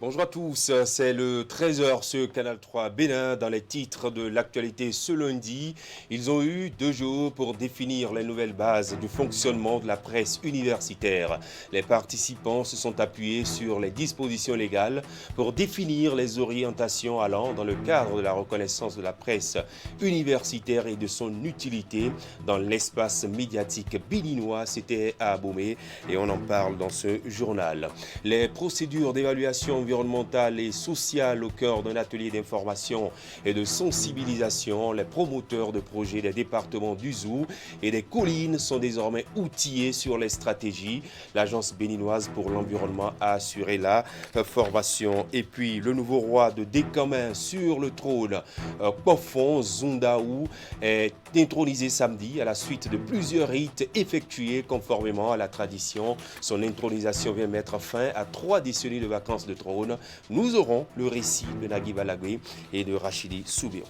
Bonjour à tous, c'est le 13h sur Canal 3 Bénin. Dans les titres de l'actualité ce lundi, ils ont eu 2 jours pour définir les nouvelles bases du fonctionnement de la presse universitaire. Les participants se sont appuyés sur les dispositions légales pour définir les orientations allant dans le cadre de la reconnaissance de la presse universitaire et de son utilité dans l'espace médiatique béninois. C'était à Abomey et on en parle dans ce journal. Les procédures d'évaluation environnementale et sociale au cœur d'un atelier d'information et de sensibilisation. Les promoteurs de projets des départements d'Uzou et des collines sont désormais outillés sur les stratégies. L'Agence béninoise pour l'environnement a assuré la formation. Et puis le nouveau roi de Décamin sur le trône, Kofon Zundaou, est intronisé samedi à la suite de plusieurs rites effectués conformément à la tradition. Son intronisation vient mettre fin à 3 décennies de vacances de trône. Nous aurons le récit de Nagui Balagwe et de Rachidi Soubéon.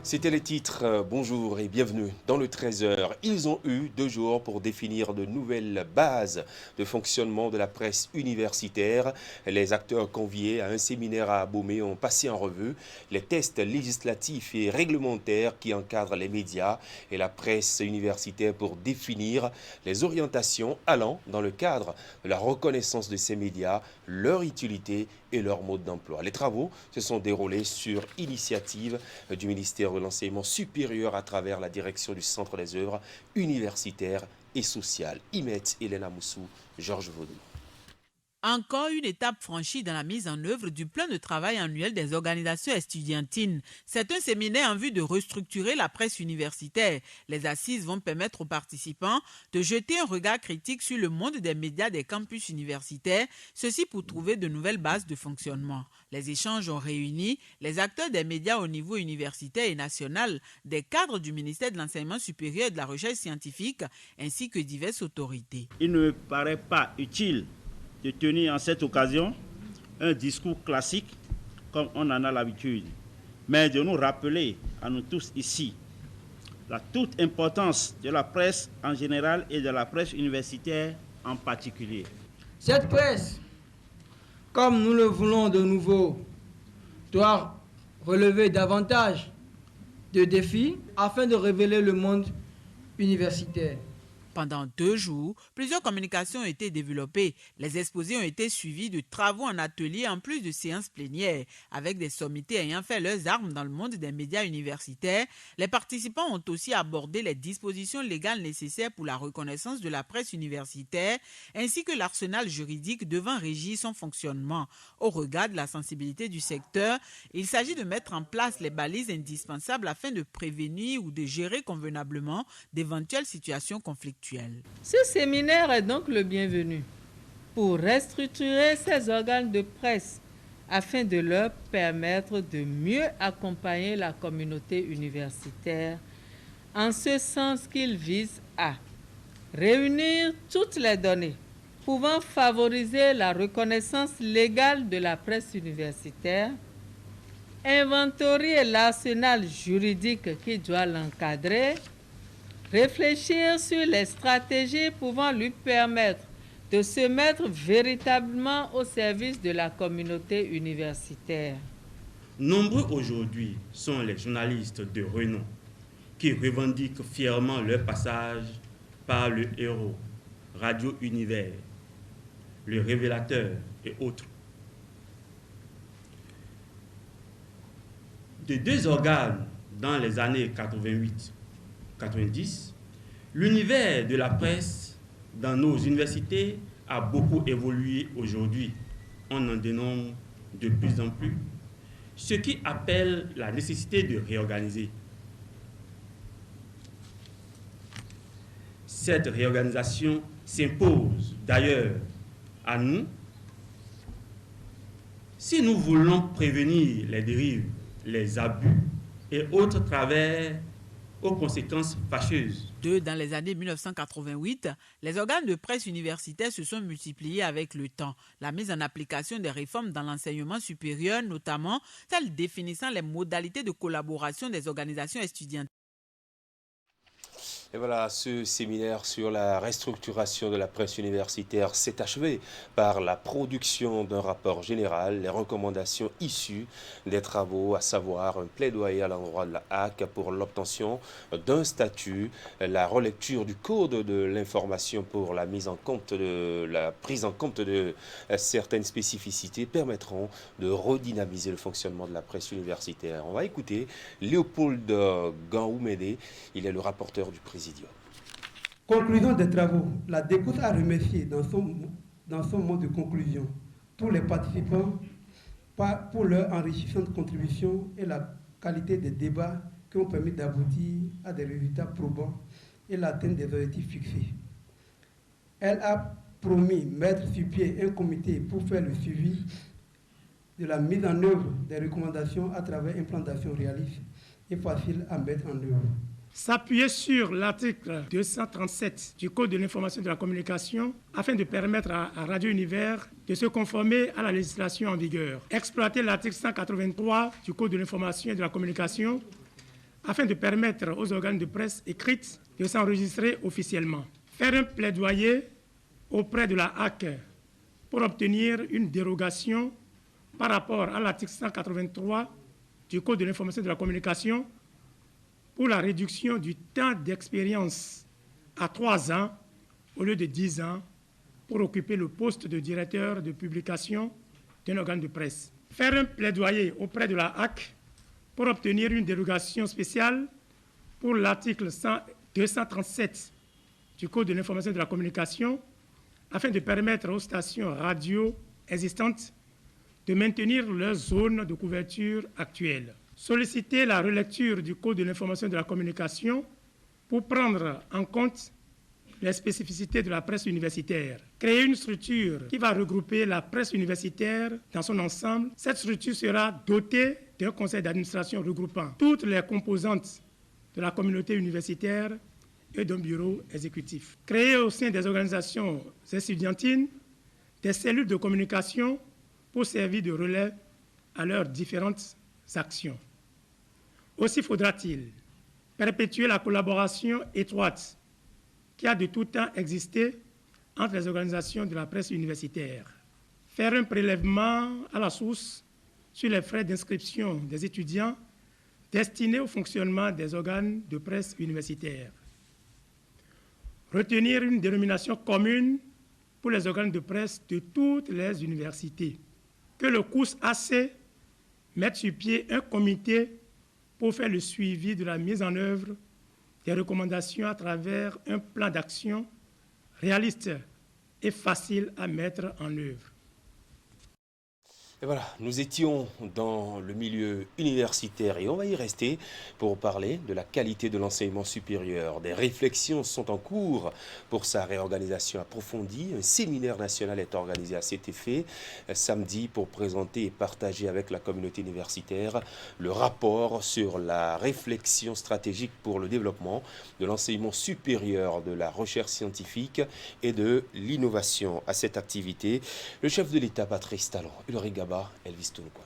C'était les titres. Bonjour et bienvenue dans le 13h. Ils ont eu 2 jours pour définir de nouvelles bases de fonctionnement de la presse universitaire. Les acteurs conviés à un séminaire à Abomey ont passé en revue les tests législatifs et réglementaires qui encadrent les médias et la presse universitaire pour définir les orientations allant dans le cadre de la reconnaissance de ces médias, leur utilité et leur mode d'emploi. Les travaux se sont déroulés sur initiative du ministère de l'Enseignement supérieur à travers la direction du Centre des œuvres universitaires et sociales. Imet Elena Moussou, Georges Vaudou. Encore une étape franchie dans la mise en œuvre du plan de travail annuel des organisations estudiantines. C'est un séminaire en vue de restructurer la presse universitaire. Les assises vont permettre aux participants de jeter un regard critique sur le monde des médias des campus universitaires, ceci pour trouver de nouvelles bases de fonctionnement. Les échanges ont réuni les acteurs des médias au niveau universitaire et national, des cadres du ministère de l'Enseignement supérieur et de la Recherche scientifique, ainsi que diverses autorités. Il ne me paraît pas utile de tenir en cette occasion un discours classique comme on en a l'habitude, mais de nous rappeler à nous tous ici la toute importance de la presse en général et de la presse universitaire en particulier. Cette presse, comme nous le voulons de nouveau, doit relever davantage de défis afin de révéler le monde universitaire. Pendant 2 jours, plusieurs communications ont été développées. Les exposés ont été suivis de travaux en atelier en plus de séances plénières. Avec des sommités ayant fait leurs armes dans le monde des médias universitaires, les participants ont aussi abordé les dispositions légales nécessaires pour la reconnaissance de la presse universitaire, ainsi que l'arsenal juridique devant régir son fonctionnement. Au regard de la sensibilité du secteur, il s'agit de mettre en place les balises indispensables afin de prévenir ou de gérer convenablement d'éventuelles situations conflictuelles. Ce séminaire est donc le bienvenu pour restructurer ces organes de presse afin de leur permettre de mieux accompagner la communauté universitaire, en ce sens qu'il vise à réunir toutes les données pouvant favoriser la reconnaissance légale de la presse universitaire, inventorier l'arsenal juridique qui doit l'encadrer, réfléchir sur les stratégies pouvant lui permettre de se mettre véritablement au service de la communauté universitaire. Nombreux aujourd'hui sont les journalistes de renom qui revendiquent fièrement leur passage par le Héros, Radio Univers, le Révélateur et autres. De 2 organes dans les années 88-90, l'univers de la presse dans nos universités a beaucoup évolué aujourd'hui. On en dénombre de plus en plus, ce qui appelle la nécessité de réorganiser. Cette réorganisation s'impose d'ailleurs à nous si nous voulons prévenir les dérives, les abus et autres travers aux conséquences fâcheuses. Dans les années 1988, les organes de presse universitaire se sont multipliés avec le temps. La mise en application des réformes dans l'enseignement supérieur, notamment celles définissant les modalités de collaboration des organisations étudiantes. Et voilà, ce séminaire sur la restructuration de la presse universitaire s'est achevé par la production d'un rapport général, les recommandations issues des travaux, à savoir un plaidoyer à l'endroit de la HAC pour l'obtention d'un statut, la relecture du code de l'information pour la prise en compte de certaines spécificités permettront de redynamiser le fonctionnement de la presse universitaire. On va écouter Léopold Ganhoumede, il est le rapporteur du président. Conclusion des travaux. La DECOS a remercié dans son mot de conclusion tous les participants pour leur enrichissante contribution et la qualité des débats qui ont permis d'aboutir à des résultats probants et l'atteinte des objectifs fixés. Elle a promis mettre sur pied un comité pour faire le suivi de la mise en œuvre des recommandations à travers un plan d'action réaliste et facile à mettre en œuvre. S'appuyer sur l'article 237 du Code de l'information et de la communication afin de permettre à Radio Univers de se conformer à la législation en vigueur. Exploiter l'article 183 du Code de l'information et de la communication afin de permettre aux organes de presse écrites de s'enregistrer officiellement. Faire un plaidoyer auprès de la HAC pour obtenir une dérogation par rapport à l'article 183 du Code de l'information et de la communication pour la réduction du temps d'expérience à 3 ans au lieu de 10 ans pour occuper le poste de directeur de publication d'un organe de presse. Faire un plaidoyer auprès de la HAC pour obtenir une dérogation spéciale pour l'article 237 du Code de l'information et de la communication afin de permettre aux stations radio existantes de maintenir leur zone de couverture actuelle. Solliciter la relecture du Code de l'information et de la communication pour prendre en compte les spécificités de la presse universitaire. Créer une structure qui va regrouper la presse universitaire dans son ensemble. Cette structure sera dotée d'un conseil d'administration regroupant toutes les composantes de la communauté universitaire et d'un bureau exécutif. Créer au sein des organisations estudiantines des cellules de communication pour servir de relais à leurs différentes actions. Aussi faudra-t-il perpétuer la collaboration étroite qui a de tout temps existé entre les organisations de la presse universitaire. Faire un prélèvement à la source sur les frais d'inscription des étudiants destinés au fonctionnement des organes de presse universitaire. Retenir une dénomination commune pour les organes de presse de toutes les universités. Que le COUS-AC mette sur pied un comité pour faire le suivi de la mise en œuvre des recommandations à travers un plan d'action réaliste et facile à mettre en œuvre. Et voilà, nous étions dans le milieu universitaire et on va y rester pour parler de la qualité de l'enseignement supérieur. Des réflexions sont en cours pour sa réorganisation approfondie. Un séminaire national est organisé à cet effet samedi pour présenter et partager avec la communauté universitaire le rapport sur la réflexion stratégique pour le développement de l'enseignement supérieur, de la recherche scientifique et de l'innovation. À cette activité, le chef de l'État, Patrice Talon, et le Rigaba, Elvis Tounoukoua.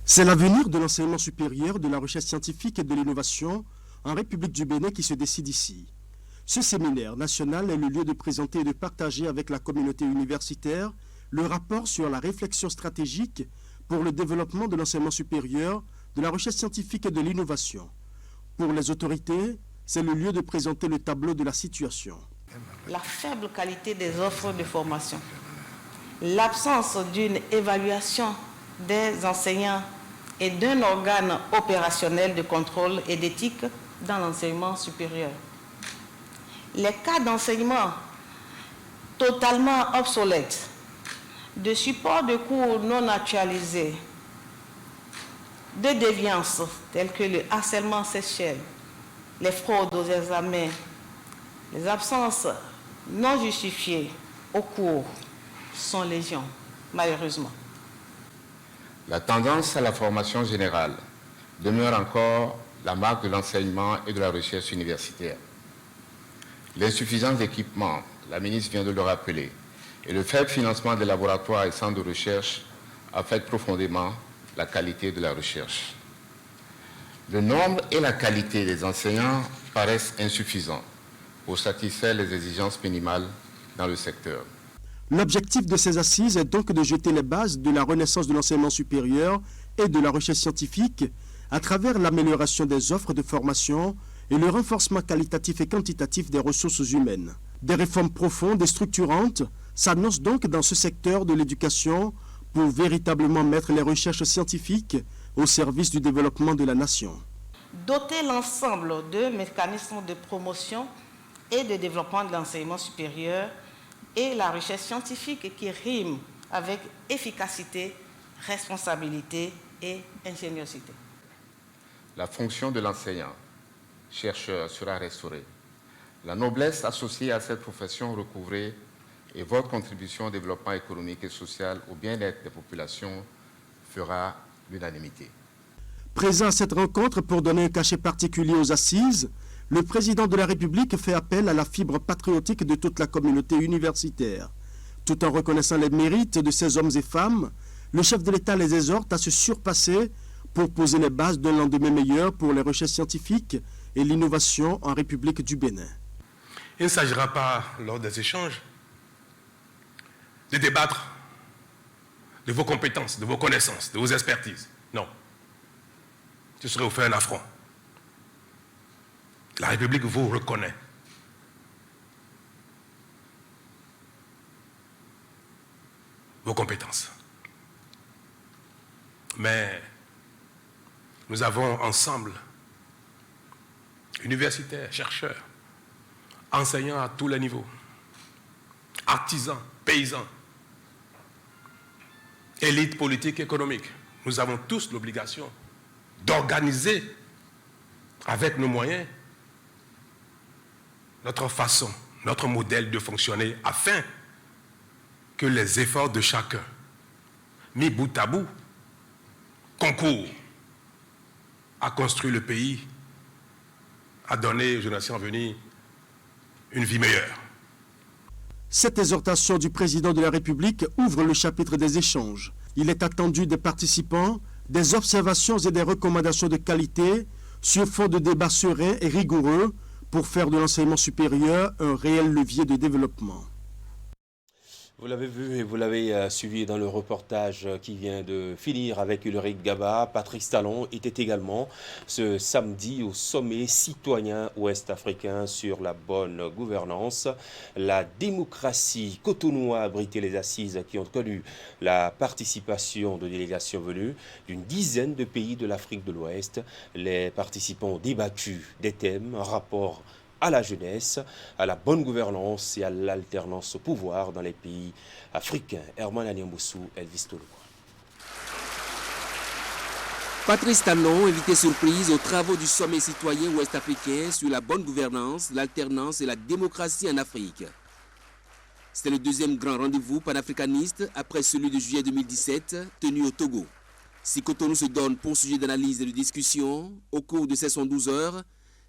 C'est l'avenir de l'enseignement supérieur, de la recherche scientifique et de l'innovation en République du Bénin qui se décide ici. Ce séminaire national est le lieu de présenter et de partager avec la communauté universitaire le rapport sur la réflexion stratégique pour le développement de l'enseignement supérieur, de la recherche scientifique et de l'innovation. Pour les autorités, c'est le lieu de présenter le tableau de la situation. La faible qualité des offres de formation. L'absence d'une évaluation des enseignants et d'un organe opérationnel de contrôle et d'éthique dans l'enseignement supérieur. Les cas d'enseignement totalement obsolètes, de support de cours non actualisés, de déviances telles que le harcèlement sexuel, les fraudes aux examens, les absences non justifiées au cours sont légion, malheureusement. La tendance à la formation générale demeure encore la marque de l'enseignement et de la recherche universitaire. L'insuffisance d'équipement, la ministre vient de le rappeler, et le faible financement des laboratoires et centres de recherche affectent profondément la qualité de la recherche. Le nombre et la qualité des enseignants paraissent insuffisants pour satisfaire les exigences minimales dans le secteur. L'objectif de ces assises est donc de jeter les bases de la renaissance de l'enseignement supérieur et de la recherche scientifique à travers l'amélioration des offres de formation et le renforcement qualitatif et quantitatif des ressources humaines. Des réformes profondes et structurantes s'annoncent donc dans ce secteur de l'éducation pour véritablement mettre les recherches scientifiques au service du développement de la nation. Doter l'ensemble de mécanismes de promotion et de développement de l'enseignement supérieur et la recherche scientifique qui riment avec efficacité, responsabilité et ingéniosité. La fonction de l'enseignant chercheur sera restaurée. La noblesse associée à cette profession recouvrée et votre contribution au développement économique et social au bien-être des populations fera l'unanimité. Présent à cette rencontre pour donner un cachet particulier aux assises, le président de la République fait appel à la fibre patriotique de toute la communauté universitaire. Tout en reconnaissant les mérites de ces hommes et femmes, le chef de l'État les exhorte à se surpasser pour poser les bases d'un lendemain meilleur pour les recherches scientifiques et l'innovation en République du Bénin. Il ne s'agira pas, lors des échanges, de débattre de vos compétences, de vos connaissances, de vos expertises. Non. Ce serait vous faire un affront. La République vous reconnaît. Vos compétences. Mais nous avons ensemble, universitaires, chercheurs, enseignants à tous les niveaux, artisans, paysans, élites politiques et économiques. Nous avons tous l'obligation d'organiser avec nos moyens notre façon, notre modèle de fonctionner afin que les efforts de chacun, mis bout à bout, concourent à construire le pays, à donner aux générations à venir une vie meilleure. Cette exhortation du président de la République ouvre le chapitre des échanges. Il est attendu des participants des observations et des recommandations de qualité sur fond de débats sereins et rigoureux pour faire de l'enseignement supérieur un réel levier de développement. Vous l'avez vu et vous l'avez suivi dans le reportage qui vient de finir avec Ulrich Gaba. Patrice Talon était également ce samedi au sommet citoyen ouest-africain sur la bonne gouvernance. La démocratie cotonoua a abrité les assises qui ont connu la participation de délégations venues d'une dizaine de pays de l'Afrique de l'Ouest. Les participants ont débattu des thèmes en rapport à la jeunesse, à la bonne gouvernance et à l'alternance au pouvoir dans les pays africains. Herman Anyamboussou, Elvis Toloua. Patrice Talon, invité surprise aux travaux du sommet citoyen ouest-africain sur la bonne gouvernance, l'alternance et la démocratie en Afrique. C'était le deuxième grand rendez-vous panafricaniste après celui de juillet 2017 tenu au Togo. Si Cotonou se donne pour sujet d'analyse et de discussion, au cours de ces 112 heures,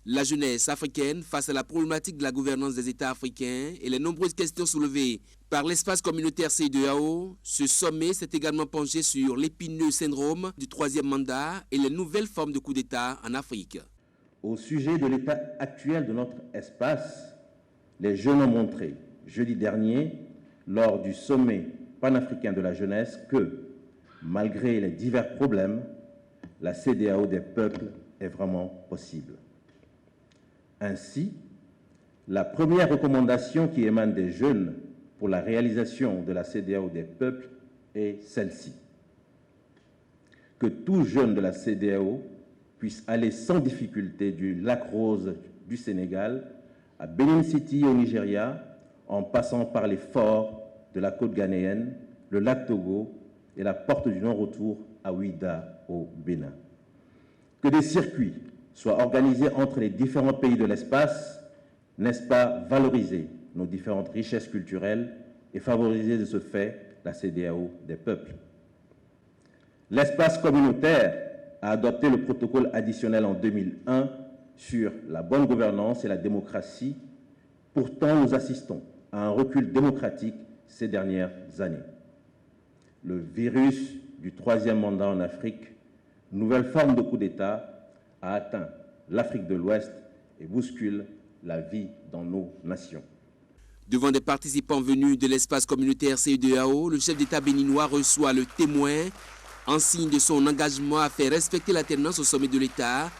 la jeunesse africaine face à la problématique de la gouvernance des États africains et les nombreuses questions soulevées par l'espace communautaire CEDEAO, ce sommet s'est également penché sur l'épineux syndrome du troisième mandat et les nouvelles formes de coup d'État en Afrique. Au sujet de l'état actuel de notre espace, les jeunes ont montré jeudi dernier, lors du sommet panafricain de la jeunesse, que, malgré les divers problèmes, la CEDEAO des peuples est vraiment possible. Ainsi, la première recommandation qui émane des jeunes pour la réalisation de la CEDEAO des peuples est celle-ci. Que tout jeune de la CEDEAO puisse aller sans difficulté du lac Rose du Sénégal à Benin City au Nigeria, en passant par les forts de la côte ghanéenne, le lac Togo et la porte du non-retour à Ouida au Bénin. Que des circuits soient organisés entre les différents pays de l'espace, n'est-ce pas valoriser nos différentes richesses culturelles et favoriser de ce fait la CEDEAO des peuples. L'espace communautaire a adopté le protocole additionnel en 2001 sur la bonne gouvernance et la démocratie. Pourtant, nous assistons à un recul démocratique ces dernières années. Le virus du troisième mandat en Afrique, nouvelle forme de coup d'État, a atteint l'Afrique de l'Ouest et bouscule la vie dans nos nations. Devant des participants venus de l'espace communautaire CEDEAO, le chef d'État béninois reçoit le témoin en signe de son engagement à faire respecter l'alternance au sommet de l'État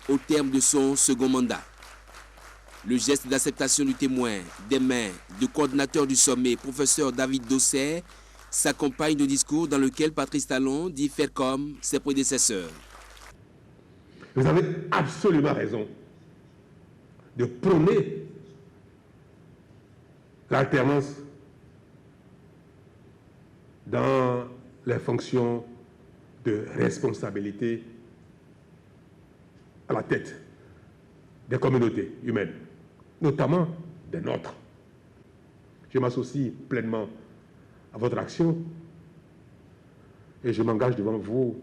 au terme de son second mandat. Le geste d'acceptation du témoin des mains du coordinateur du sommet, professeur David Dosset, s'accompagne de discours dans lequel Patrice Talon dit faire comme ses prédécesseurs. Vous avez absolument raison de prôner l'alternance dans les fonctions de responsabilité à la tête des communautés humaines, notamment des nôtres. Je m'associe pleinement à votre action et je m'engage devant vous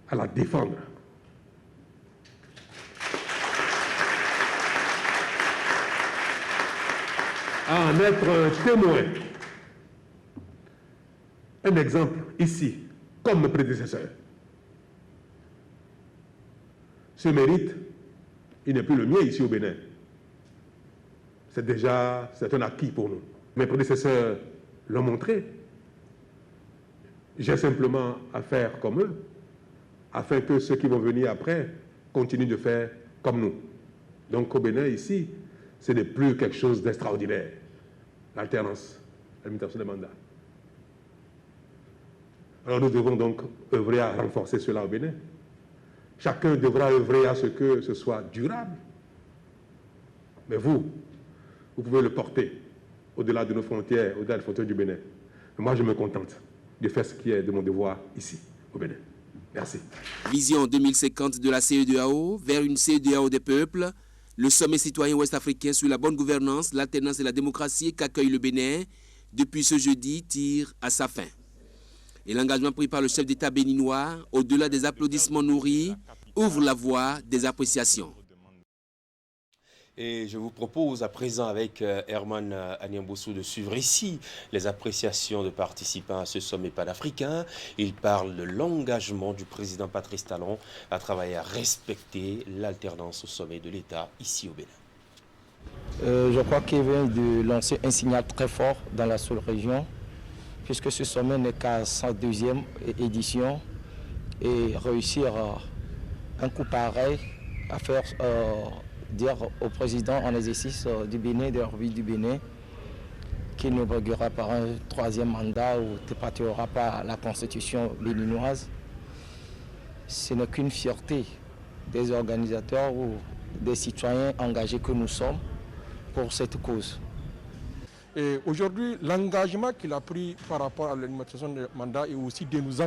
à la défendre. À en être un témoin. Un exemple ici, comme mes prédécesseurs. Ce mérite, il n'est plus le mien ici au Bénin. C'est un acquis pour nous. Mes prédécesseurs l'ont montré. J'ai simplement à faire comme eux, afin que ceux qui vont venir après continuent de faire comme nous. Donc au Bénin, ici, ce n'est plus quelque chose d'extraordinaire. L'alternance, la limitation des mandats. Alors nous devons donc œuvrer à renforcer cela au Bénin. Chacun devra œuvrer à ce que ce soit durable. Mais vous pouvez le porter au-delà de nos frontières, au-delà des frontières du Bénin. Mais moi, je me contente de faire ce qui est de mon devoir ici, au Bénin. Merci. Vision 2050 de la CEDEAO vers une CEDEAO des peuples. Le sommet citoyen ouest-africain sur la bonne gouvernance, l'alternance et la démocratie qu'accueille le Bénin depuis ce jeudi tire à sa fin. Et l'engagement pris par le chef d'État béninois, au-delà des applaudissements nourris, ouvre la voie des appréciations. Et je vous propose à présent avec Herman Aniambossou de suivre ici les appréciations de participants à ce sommet panafricain. Il parle de l'engagement du président Patrice Talon à travailler à respecter l'alternance au sommet de l'État ici au Bénin. Je crois qu'il vient de lancer un signal très fort dans la sous-région, puisque ce sommet n'est qu'à sa deuxième édition et réussir un coup pareil à faire dire au président en exercice du Bénin, de la République du Bénin, qu'il ne briguera pas un troisième mandat ou ne dépassera pas la constitution béninoise. Ce n'est qu'une fierté des organisateurs ou des citoyens engagés que nous sommes pour cette cause. Et aujourd'hui, l'engagement qu'il a pris par rapport à l'alimentation du mandat et aussi de nous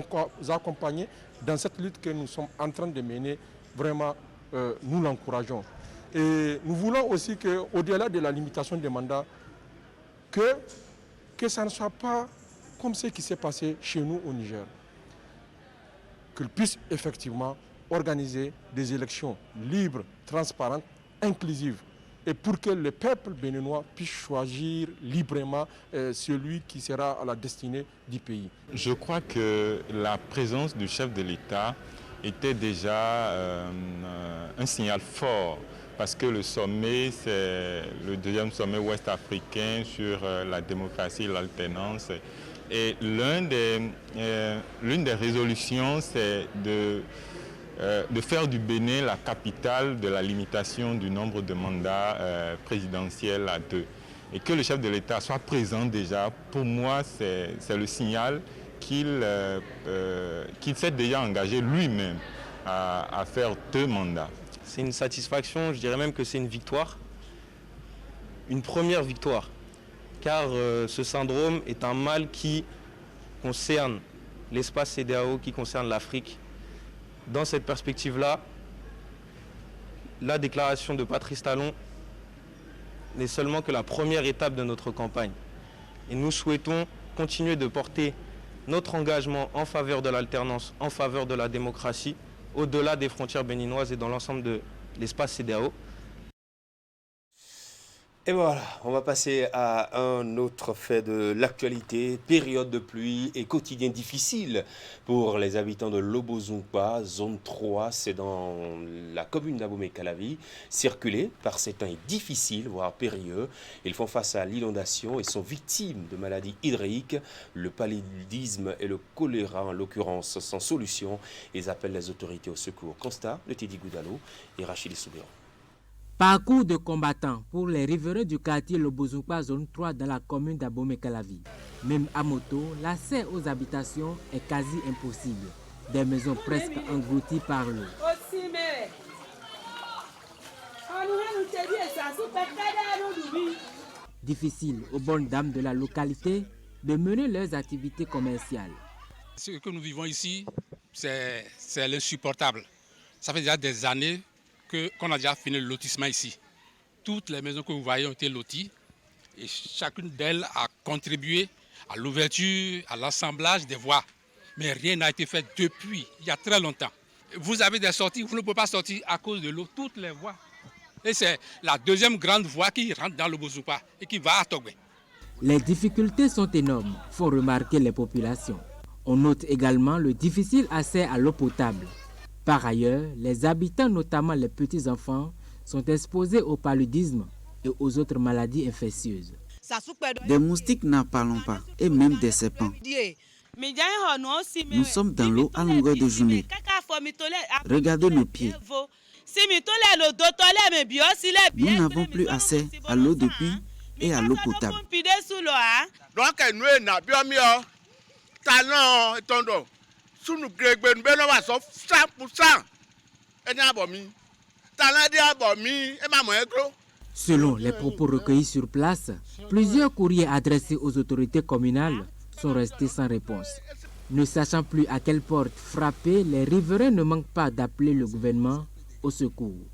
accompagner dans cette lutte que nous sommes en train de mener, vraiment, nous l'encourageons. Et nous voulons aussi qu'au-delà de la limitation des mandats, que ça ne soit pas comme ce qui s'est passé chez nous au Niger. Qu'ils puissent effectivement organiser des élections libres, transparentes, inclusives, et pour que le peuple béninois puisse choisir librement celui qui sera à la destinée du pays. Je crois que la présence du chef de l'État était déjà un signal fort, parce que le sommet, c'est le deuxième sommet ouest-africain sur la démocratie et l'alternance. Et l'une des résolutions, c'est de faire du Bénin la capitale de la limitation du nombre de mandats présidentiels à 2. Et que le chef de l'État soit présent déjà, pour moi, c'est le signal qu'il s'est déjà engagé lui-même à faire 2 mandats. C'est une satisfaction, je dirais même que c'est une victoire, une première victoire, car ce syndrome est un mal qui concerne l'espace CEDEAO, qui concerne l'Afrique. Dans cette perspective-là, la déclaration de Patrice Talon n'est seulement que la première étape de notre campagne. Et nous souhaitons continuer de porter notre engagement en faveur de l'alternance, en faveur de la démocratie, au-delà des frontières béninoises et dans l'ensemble de l'espace CEDEAO. Et voilà, on va passer à un autre fait de l'actualité. Période de pluie et quotidien difficile pour les habitants de Lobozumpa, zone 3, c'est dans la commune d'Abomey-Calavi. Circuler par ces temps est difficile, voire périlleux. Ils font face à l'inondation et sont victimes de maladies hydriques, le paludisme et le choléra en l'occurrence sans solution. Ils appellent les autorités au secours. Constat de Teddy Goudalo et Rachid Soubéron. Parcours de combattants pour les riverains du quartier Lobozumpa, zone 3 dans la commune d'Abomey-Calavi. Même à moto, l'accès aux habitations est quasi impossible. Des maisons presque englouties par l'eau. Difficile aux bonnes dames de la localité de mener leurs activités commerciales. Ce que nous vivons ici, c'est l'insupportable. Ça fait déjà des années qu'on a déjà fini le lotissement ici. Toutes les maisons que vous voyez ont été loties et chacune d'elles a contribué à l'ouverture, à l'assemblage des voies. Mais rien n'a été fait depuis, il y a très longtemps. Vous avez des sorties, vous ne pouvez pas sortir à cause de l'eau, toutes les voies. Et c'est la deuxième grande voie qui rentre dans le Lobozumpa et qui va à Togbe. Les difficultés sont énormes, font remarquer les populations. On note également le difficile accès à l'eau potable. Par ailleurs, les habitants, notamment les petits-enfants, sont exposés au paludisme et aux autres maladies infectieuses. Des moustiques n'en parlons pas, et même des serpents. Nous sommes dans l'eau à longueur de journée. Regardez nos pieds. Nous n'avons plus accès à l'eau de puits et à l'eau potable. Selon les propos recueillis sur place, plusieurs courriers adressés aux autorités communales sont restés sans réponse. Ne sachant plus à quelle porte frapper, les riverains ne manquent pas d'appeler le gouvernement au secours.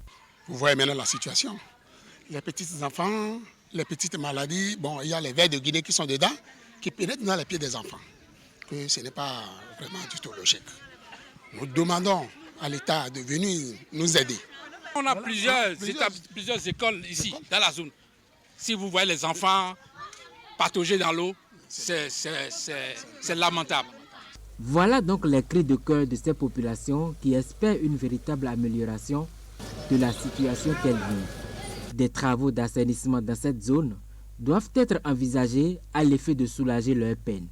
Vous voyez maintenant la situation. Les petits enfants, les petites maladies, bon, il y a les vers de Guinée qui sont dedans, qui pénètrent dans les pieds des enfants. Que ce n'est pas vraiment du tout logique. Nous demandons à l'État de venir nous aider. On a plusieurs écoles ici, dans la zone. Si vous voyez les enfants patauger dans l'eau, c'est lamentable. Voilà donc les cris de cœur de ces populations qui espèrent une véritable amélioration de la situation qu'elles vivent. Des travaux d'assainissement dans cette zone doivent être envisagés à l'effet de soulager leur peine.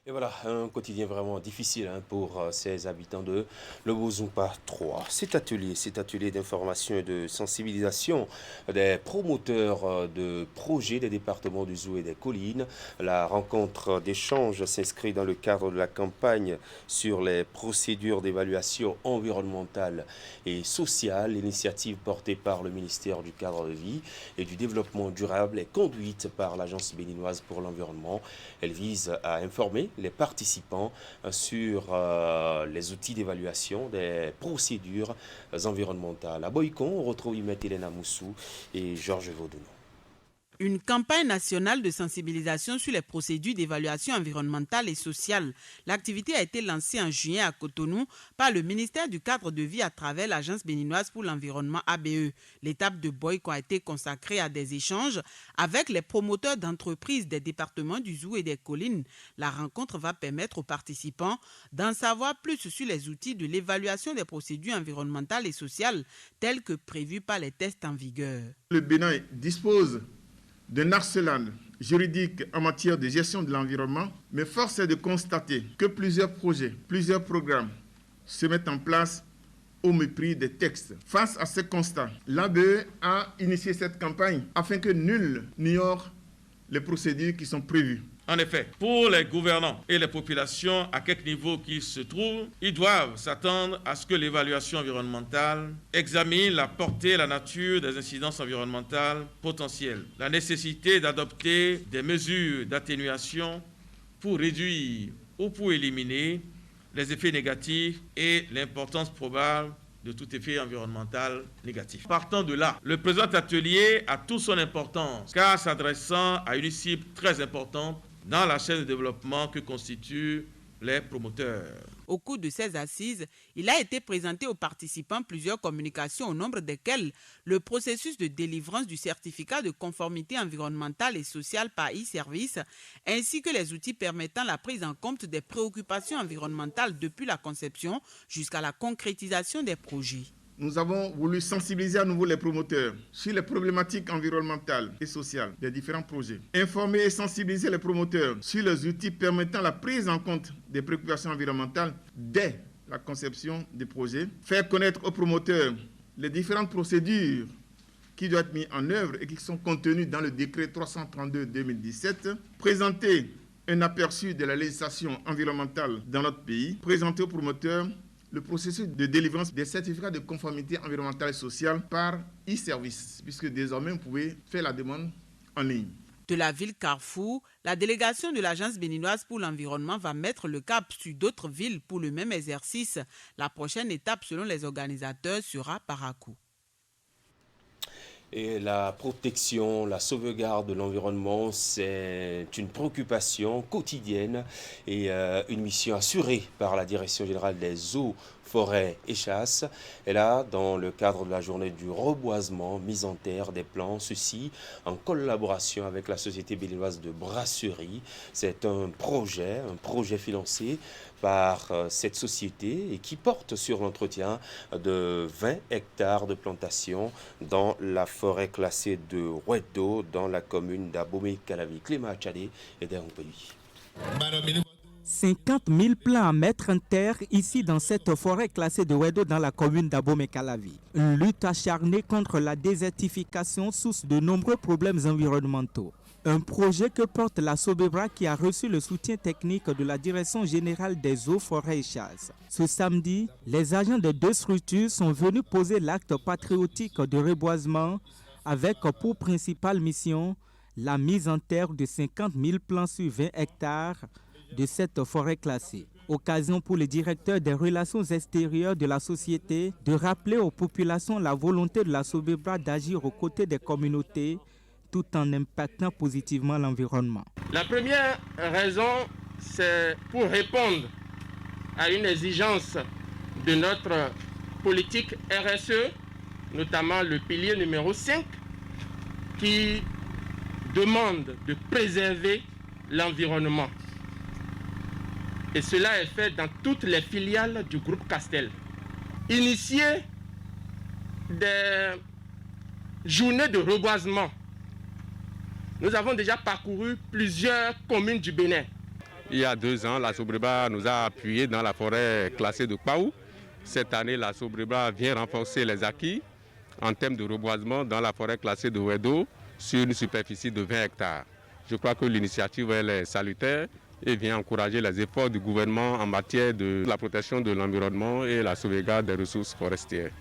Et voilà, un quotidien vraiment difficile pour ces habitants de Lobozumpa 3. Cet atelier d'information et de sensibilisation des promoteurs de projets des départements du Zou et des Collines. La rencontre d'échange s'inscrit dans le cadre de la campagne sur les procédures d'évaluation environnementale et sociale. L'initiative portée par le ministère du Cadre de vie et du Développement durable est conduite par l'Agence béninoise pour l'environnement. Elle vise à informer les participants sur les outils d'évaluation des procédures environnementales. À Boycon, on retrouve Hélène Moussou et Georges Vaudounou. Une campagne nationale de sensibilisation sur les procédures d'évaluation environnementale et sociale. L'activité a été lancée en juin à Cotonou par le ministère du Cadre de vie à travers l'Agence béninoise pour l'environnement ABE. L'étape de Boycon a été consacrée à des échanges avec les promoteurs d'entreprises des départements du Zou et des Collines. La rencontre va permettre aux participants d'en savoir plus sur les outils de l'évaluation des procédures environnementales et sociales tels que prévus par les tests en vigueur. Le Bénin dispose d'un arsenal juridique en matière de gestion de l'environnement, mais force est de constater que plusieurs projets, plusieurs programmes se mettent en place au mépris des textes. Face à ce constat, l'ABE a initié cette campagne afin que nul n'ignore les procédures qui sont prévues. En effet, pour les gouvernants et les populations, à quelque niveau qu'ils se trouvent, ils doivent s'attendre à ce que l'évaluation environnementale examine la portée et la nature des incidences environnementales potentielles, la nécessité d'adopter des mesures d'atténuation pour réduire ou pour éliminer les effets négatifs et l'importance probable de tout effet environnemental négatif. Partant de là, le présent atelier a toute son importance car s'adressant à une cible très importante dans la chaîne de développement que constituent les promoteurs. Au cours de ces assises, il a été présenté aux participants plusieurs communications au nombre desquelles le processus de délivrance du certificat de conformité environnementale et sociale par e-service, ainsi que les outils permettant la prise en compte des préoccupations environnementales depuis la conception jusqu'à la concrétisation des projets. Nous avons voulu sensibiliser à nouveau les promoteurs sur les problématiques environnementales et sociales des différents projets. Informer et sensibiliser les promoteurs sur les outils permettant la prise en compte des préoccupations environnementales dès la conception des projets. Faire connaître aux promoteurs les différentes procédures qui doivent être mises en œuvre et qui sont contenues dans le décret 332/2017. Présenter un aperçu de la législation environnementale dans notre pays. Présenter aux promoteurs le processus de délivrance des certificats de conformité environnementale et sociale par e-service, puisque désormais, vous pouvez faire la demande en ligne. De la ville Carrefour, la délégation de l'Agence béninoise pour l'environnement va mettre le cap sur d'autres villes pour le même exercice. La prochaine étape, selon les organisateurs, sera Parakou. Et la protection, la sauvegarde de l'environnement, c'est une préoccupation quotidienne et une mission assurée par la Direction générale des eaux, forêts et chasses. Et là, dans le cadre de la journée du reboisement, mise en terre des plants, ceci en collaboration avec la Société béninoise de brasserie. C'est un projet financé par cette société et qui porte sur l'entretien de 20 hectares de plantations dans la forêt classée de Wedo, dans la commune d'Abomey-Calavi. Clément Tchadé et Derongpeli. 50 000 plants à mettre en terre ici dans cette forêt classée de Wedo dans la commune d'Abomey-Calavi. Une lutte acharnée contre la désertification, source de nombreux problèmes environnementaux. Un projet que porte la Sobebra qui a reçu le soutien technique de la Direction générale des eaux, forêts et chasses. Ce samedi, les agents des deux structures sont venus poser l'acte patriotique de reboisement avec pour principale mission la mise en terre de 50 000 plants sur 20 hectares de cette forêt classée. Occasion pour le directeur des relations extérieures de la société de rappeler aux populations la volonté de la Sobebra d'agir aux côtés des communautés tout en impactant positivement l'environnement. La première raison, c'est pour répondre à une exigence de notre politique RSE, notamment le pilier numéro 5, qui demande de préserver l'environnement. Et cela est fait dans toutes les filiales du groupe Castel. Initier des journées de reboisement. Nous avons déjà parcouru plusieurs communes du Bénin. Il y a 2 ans, la Sobebra nous a appuyés dans la forêt classée de Kwaou. Cette année, la Sobebra vient renforcer les acquis en termes de reboisement dans la forêt classée de Wedo sur une superficie de 20 hectares. Je crois que l'initiative est salutaire et vient encourager les efforts du gouvernement en matière de la protection de l'environnement et la sauvegarde des ressources forestières.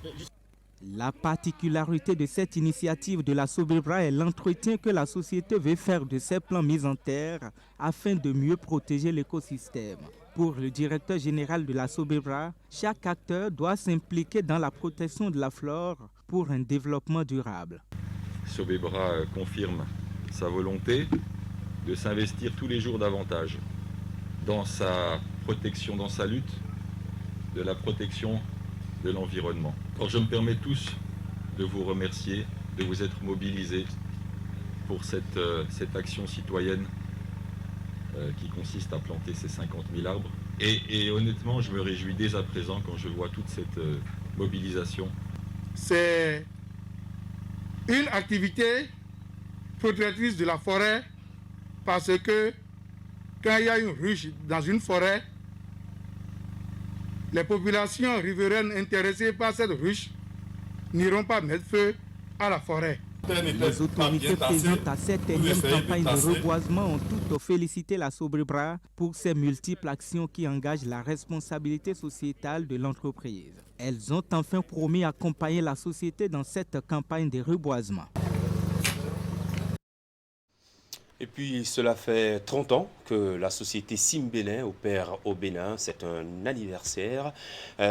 La particularité de cette initiative de la Sobebra est l'entretien que la société veut faire de ces plants mis en terre afin de mieux protéger l'écosystème. Pour le directeur général de la Sobebra, chaque acteur doit s'impliquer dans la protection de la flore pour un développement durable. Sobebra confirme sa volonté de s'investir tous les jours davantage dans sa protection, dans sa lutte de la protection de l'environnement. Alors je me permets tous de vous remercier, de vous être mobilisés pour cette action citoyenne qui consiste à planter ces 50 000 arbres. Et honnêtement, je me réjouis dès à présent quand je vois toute cette mobilisation. C'est une activité protectrice de la forêt parce que quand il y a une ruche dans une forêt, les populations riveraines intéressées par cette ruche n'iront pas mettre feu à la forêt. Les autorités présentes à cette énième campagne de reboisement ont toutes félicité la Sobebra pour ses multiples actions qui engagent la responsabilité sociétale de l'entreprise. Elles ont enfin promis d'accompagner la société dans cette campagne de reboisement. Et puis, cela fait 30 ans que la société Simbénin opère au Bénin. C'est un anniversaire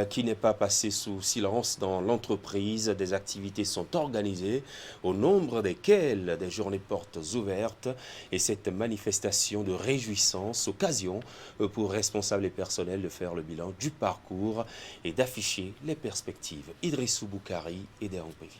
qui n'est pas passé sous silence dans l'entreprise. Des activités sont organisées, au nombre desquelles des journées portes ouvertes. Et cette manifestation de réjouissance, occasion pour responsables et personnels de faire le bilan du parcours et d'afficher les perspectives. Idrissou Boukari et Déran Pévi.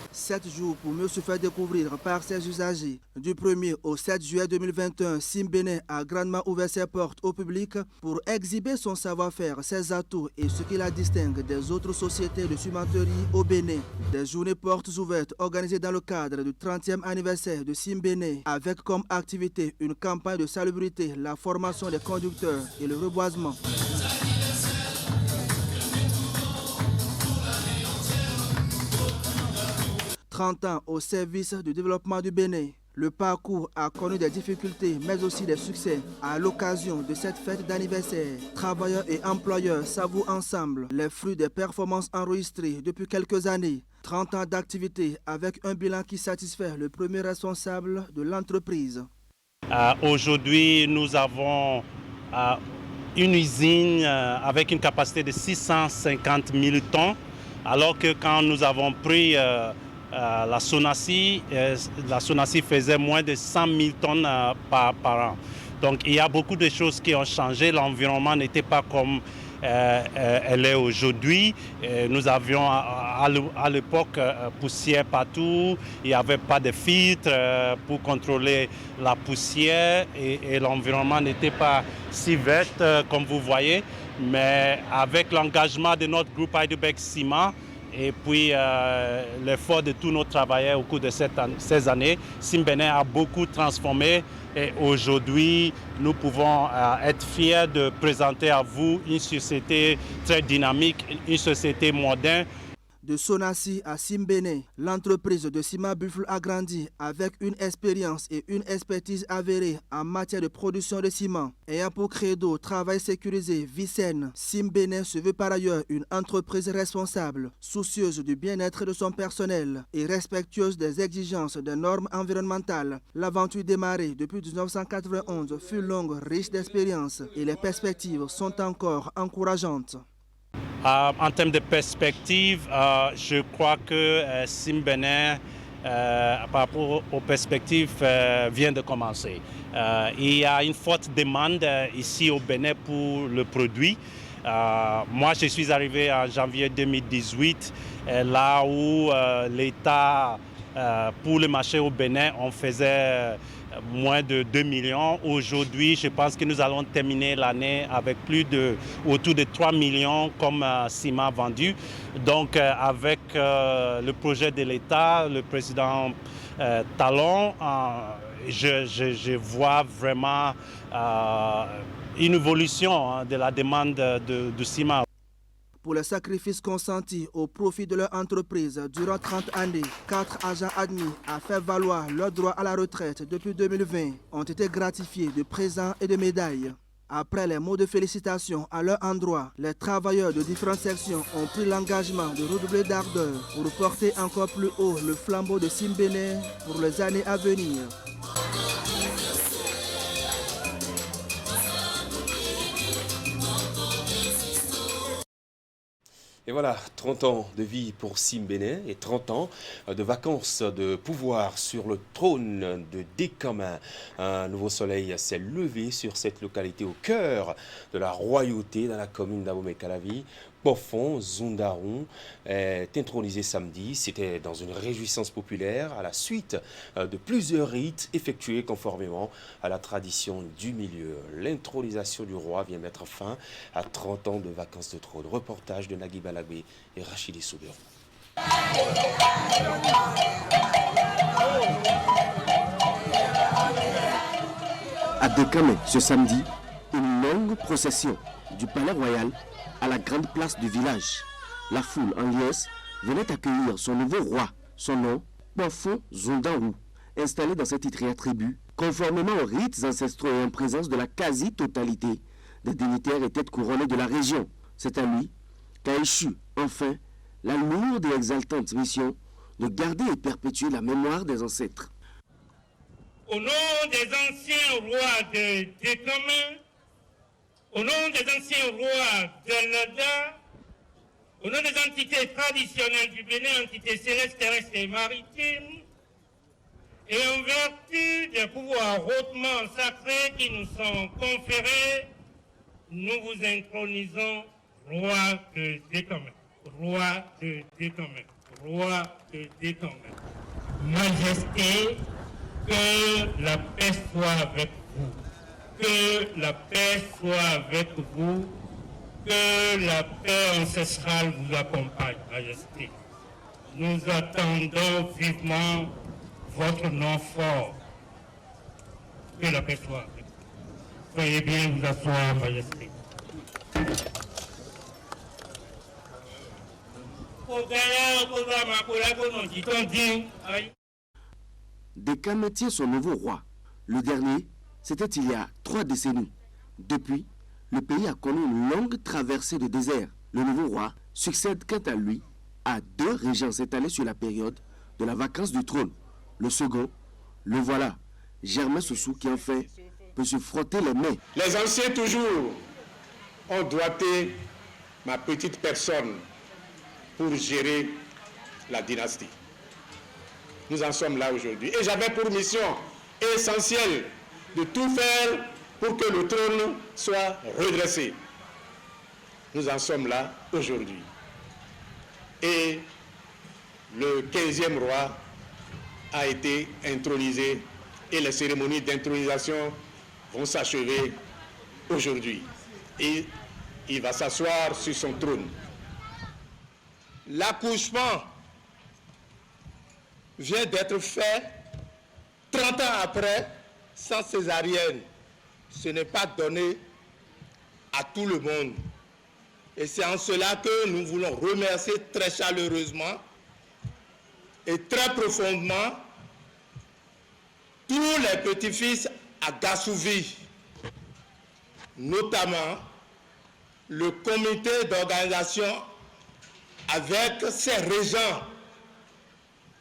7 jours pour mieux se faire découvrir par ses usagers. Du 1er au 7 juillet 2021, Simbénin a grandement ouvert ses portes au public pour exhiber son savoir-faire, ses atouts et ce qui la distingue des autres sociétés de cimenterie au Bénin. Des journées portes ouvertes organisées dans le cadre du 30e anniversaire de Simbénin avec comme activité une campagne de salubrité, la formation des conducteurs et le reboisement. 30 ans au service du développement du Bénin. Le parcours a connu des difficultés, mais aussi des succès. À l'occasion de cette fête d'anniversaire, travailleurs et employeurs savourent ensemble les fruits des performances enregistrées depuis quelques années. 30 ans d'activité avec un bilan qui satisfait le premier responsable de l'entreprise. Aujourd'hui, nous avons une usine avec une capacité de 650 000 tonnes, alors que quand nous avons pris la Sonassi faisait moins de 100 000 tonnes par an. Donc il y a beaucoup de choses qui ont changé. L'environnement n'était pas comme elle est aujourd'hui. Nous avions à l'époque poussière partout. Il n'y avait pas de filtre pour contrôler la poussière et l'environnement n'était pas si vert comme vous voyez. Mais avec l'engagement de notre groupe Heidelberg Ciment, et puis l'effort de tous nos travailleurs au cours de ces années, Simbénin a beaucoup transformé et aujourd'hui nous pouvons être fiers de présenter à vous une société très dynamique, une société moderne. De Sonassi à Simbénin, l'entreprise de ciment Buffle a grandi avec une expérience et une expertise avérée en matière de production de ciment. Ayant pour credo travail sécurisé, vie saine, Simbénin se veut par ailleurs une entreprise responsable, soucieuse du bien-être de son personnel et respectueuse des exigences des normes environnementales. L'aventure démarrée depuis 1991 fut longue, riche d'expérience et les perspectives sont encore encourageantes. En termes de perspective, je crois que Simbénin, par rapport aux perspectives, vient de commencer. Il y a une forte demande ici au Bénin pour le produit. Moi, je suis arrivé en janvier 2018, là où l'État, pour le marché au Bénin, on faisait moins de 2 millions. Aujourd'hui, je pense que nous allons terminer l'année avec autour de 3 millions comme ciment vendu. Donc, avec le projet de l'État, le président Talon, je vois vraiment une évolution de la demande de ciment. Pour les sacrifices consentis au profit de leur entreprise durant 30 années, 4 agents admis à faire valoir leur droit à la retraite depuis 2020 ont été gratifiés de présents et de médailles. Après les mots de félicitations à leur endroit, les travailleurs de différentes sections ont pris l'engagement de redoubler d'ardeur pour porter encore plus haut le flambeau de Simbénin pour les années à venir. Et voilà, 30 ans de vie pour Simbénin et 30 ans de vacances de pouvoir sur le trône de Dékamin. Un nouveau soleil s'est levé sur cette localité au cœur de la royauté dans la commune d'Abomey-Calavi. Bofon Zundaron est intronisé samedi. C'était dans une réjouissance populaire à la suite de plusieurs rites effectués conformément à la tradition du milieu. L'intronisation du roi vient mettre fin à 30 ans de vacances de trône. Reportage de Nagui Balagbe et Rachidi Soubir. À Dékamin, ce samedi, une longue procession du palais royal à la grande place du village. La foule en liesse venait accueillir son nouveau roi, son nom, Bofon Zondarou, installé dans cette titrée tribu, conformément aux rites ancestraux et en présence de la quasi-totalité des dignitaires et têtes couronnées de la région. C'est à lui qu'a échu, enfin, la lourde et exaltante mission de garder et perpétuer la mémoire des ancêtres. au nom des anciens rois de Décamé, au nom des anciens rois de Nada, au nom des entités traditionnelles du Bénin, entités célestes, terrestres et maritimes, et en vertu des pouvoirs hautement sacrés qui nous sont conférés, nous vous intronisons roi de Décamé, roi de Décamé, roi de Décamé. Majesté, que la paix soit avec vous, que la paix soit avec vous, que la paix ancestrale vous accompagne, Majesté. Nous attendons vivement votre nom fort. Que la paix soit avec vous. Soyez bien vous asseoir, Majesté. Décamé tient son nouveau roi. Le dernier, c'était il y a 3 décennies. Depuis, le pays a connu une longue traversée de désert. Le nouveau roi succède quant à lui à 2 régents étalés sur la période de la vacance du trône. Le second, le voilà, Germain Soussou, qui en fait peut se frotter les mains. Les anciens toujours ont doigté ma petite personne pour gérer la dynastie. Nous en sommes là aujourd'hui. Et j'avais pour mission essentielle de tout faire pour que le trône soit redressé. Nous en sommes là aujourd'hui. Et le 15e roi a été intronisé et les cérémonies d'intronisation vont s'achever aujourd'hui. Et il va s'asseoir sur son trône. L'accouchement vient d'être fait 30 ans après, sans césarienne. Ce n'est pas donné à tout le monde. Et c'est en cela que nous voulons remercier très chaleureusement et très profondément tous les petits-fils à Gassouvi, notamment le comité d'organisation avec ces régents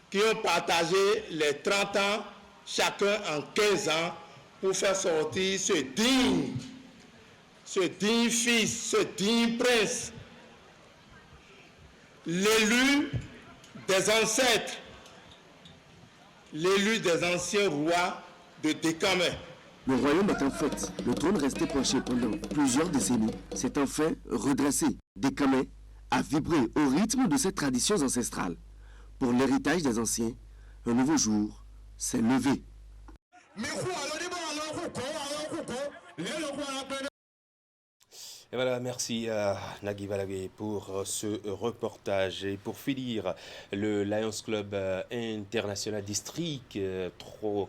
qui ont partagé les 30 ans, chacun en 15 ans, pour faire sortir ce digne fils, ce digne prince, l'élu des ancêtres, l'élu des anciens rois de Décamé. Le royaume est en fait, le trône resté penché pendant plusieurs décennies, s'est enfin redressé. Décamé a vibré au rythme de ses traditions ancestrales. Pour l'héritage des anciens, un nouveau jour s'est levé. Et voilà, merci à Nagui Balagé pour ce reportage. Et pour finir, le Lions Club International District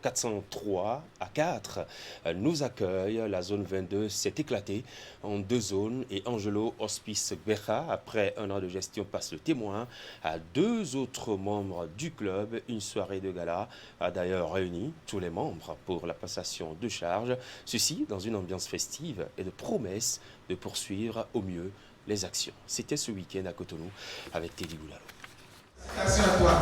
403 à 4 nous accueille. La zone 22 s'est éclatée en 2 zones et Angelo Hospice Beja, après un an de gestion, passe le témoin à 2 autres membres du club. Une soirée de gala a d'ailleurs réuni tous les membres pour la passation de charge. Ceci dans une ambiance festive et de promesses de poursuivre au mieux les actions. C'était ce week-end à Cotonou avec Teddy Boulalo.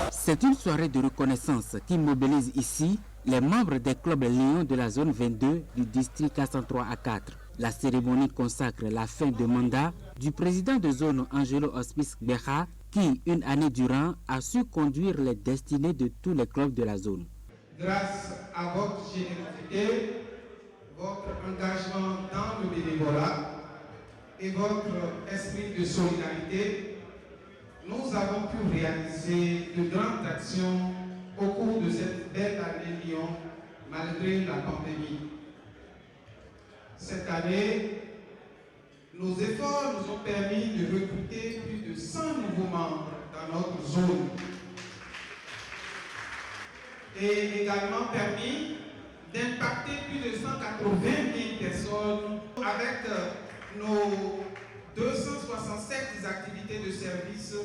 C'est une soirée de reconnaissance qui mobilise ici les membres des clubs Lions de la zone 22 du district 403 à 4. La cérémonie consacre la fin de mandat du président de zone Angelo Hospice Beja qui, une année durant, a su conduire les destinées de tous les clubs de la zone. Grâce à votre générosité, votre engagement dans le bénévolat et votre esprit de solidarité, nous avons pu réaliser de grandes actions au cours de cette belle année Lyon, malgré la pandémie. Cette année, nos efforts nous ont permis de recruter plus de 100 nouveaux membres dans notre zone et également permis d'impacter plus de 180 000 personnes avec nos 267 activités de service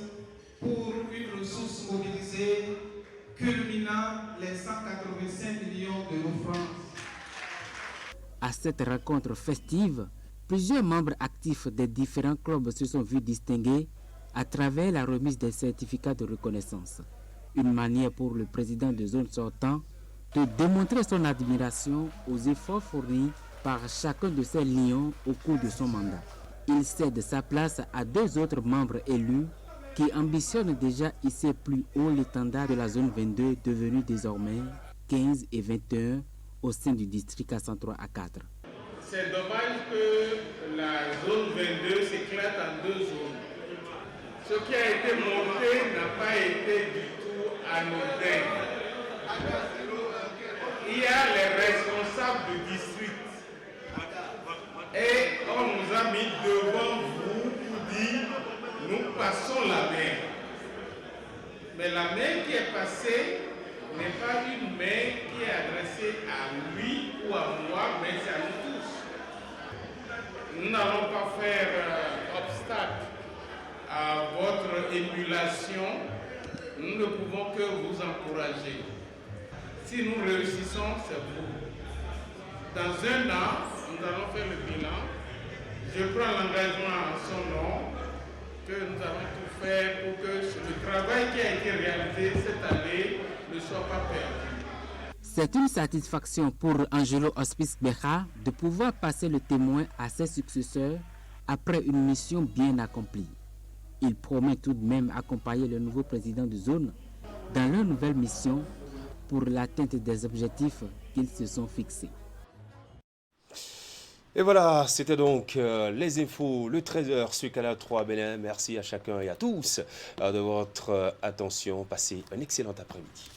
pour une ressource mobilisée culminant les 185 millions de francs. À cette rencontre festive, plusieurs membres actifs des différents clubs se sont vus distinguer à travers la remise des certificats de reconnaissance. Une manière pour le président de zone sortant de démontrer son admiration aux efforts fournis par chacun de ces lions au cours de son mandat. Il cède sa place à 2 autres membres élus qui ambitionnent déjà hisser plus haut l'étendard de la zone 22 devenue désormais 15 et 21 au sein du district A103 A4. C'est dommage que la zone 22 s'éclate en 2 zones. Ce qui a été monté n'a pas été du tout anodin. Il y a les responsables du district et on nous a mis devant vous pour dire nous passons la main. Mais la main qui est passée n'est pas une main qui est adressée à lui ou à moi, mais c'est à nous tous. Nous n'allons pas faire obstacle à votre émulation. Nous ne pouvons que vous encourager. Si nous réussissons, c'est vous. Dans 1 an, nous allons faire le bilan. Je prends l'engagement en son nom que nous allons tout faire pour que le travail qui a été réalisé cette année ne soit pas perdu. C'est une satisfaction pour Angelo Hospice Beja de pouvoir passer le témoin à ses successeurs après une mission bien accomplie. Il promet tout de même accompagner le nouveau président de zone dans leur nouvelle mission pour l'atteinte des objectifs qu'ils se sont fixés. Et voilà, c'était donc les infos, le 13h sur Canal 3 Bénin. Merci à chacun et à tous de votre attention. Passez un excellent après-midi.